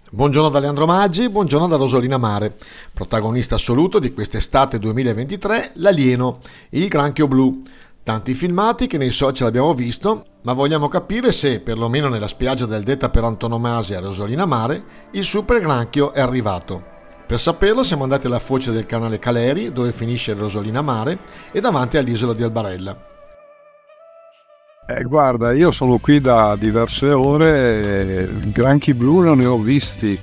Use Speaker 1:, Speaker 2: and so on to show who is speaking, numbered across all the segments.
Speaker 1: Buongiorno da Leandro Maggi, buongiorno da Rosolina Mare. Protagonista assoluto di quest'estate 2023, l'alieno, il granchio blu. Tanti filmati che nei social abbiamo visto, ma vogliamo capire se, perlomeno nella spiaggia del detta per antonomasia Rosolina Mare, il super granchio è arrivato. Per saperlo siamo andati alla foce del canale Caleri, dove finisce Rosolina Mare, e davanti all'isola di Albarella.
Speaker 2: Guarda, io sono qui da diverse ore, granchi blu non ne ho visti.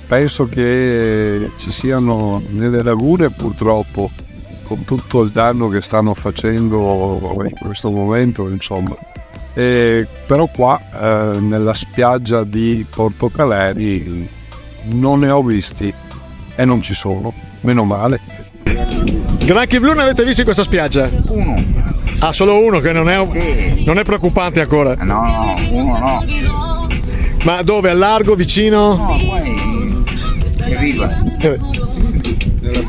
Speaker 2: Penso che ci siano nelle lagune, purtroppo, con tutto il danno che stanno facendo in questo momento, insomma. Però qua, nella spiaggia di Porto Caleri, non ne ho visti e non ci sono, meno male.
Speaker 1: Granchi blu ne avete visti in questa spiaggia?
Speaker 3: Uno.
Speaker 1: Ah, solo uno, che non è,
Speaker 3: Sì.
Speaker 1: non è preoccupante ancora.
Speaker 3: No, uno no.
Speaker 1: Ma dove? Al largo, vicino?
Speaker 3: No, poi è viva. Nella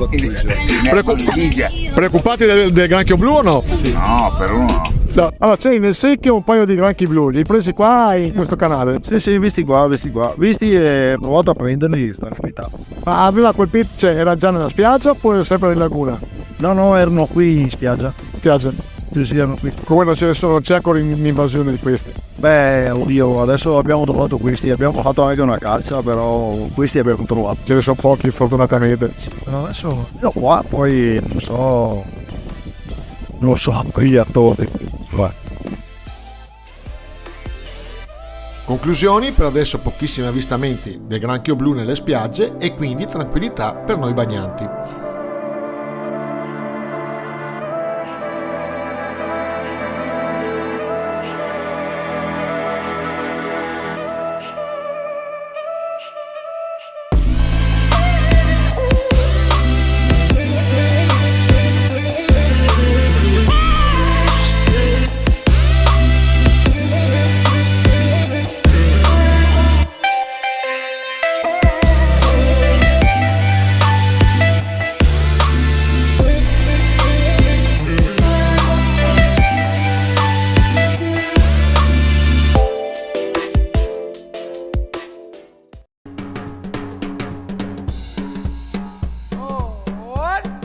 Speaker 3: bottiglia.
Speaker 1: Preoccupati del granchio blu o no?
Speaker 3: No, per uno no.
Speaker 1: No. Allora, c'è nel secchio un paio di granchi blu, li hai presi qua in questo canale?
Speaker 4: Sì, visti qua. Visti e ho provato a prenderli, sta capitando.
Speaker 1: Ma aveva colpito, cioè era già nella spiaggia oppure sempre in laguna?
Speaker 4: No, erano qui in spiaggia.
Speaker 1: Spiaggia.
Speaker 4: Sì, erano qui.
Speaker 1: Come non ce ne sono, c'è ancora un'invasione di questi?
Speaker 4: Beh, oddio, adesso abbiamo trovato questi, abbiamo fatto anche una caccia, però questi abbiamo trovato.
Speaker 1: Ce ne sono pochi, fortunatamente.
Speaker 4: Però adesso io qua, poi non so, qui attorno.
Speaker 1: Conclusioni: per adesso pochissimi avvistamenti del granchio blu nelle spiagge e quindi tranquillità per noi bagnanti.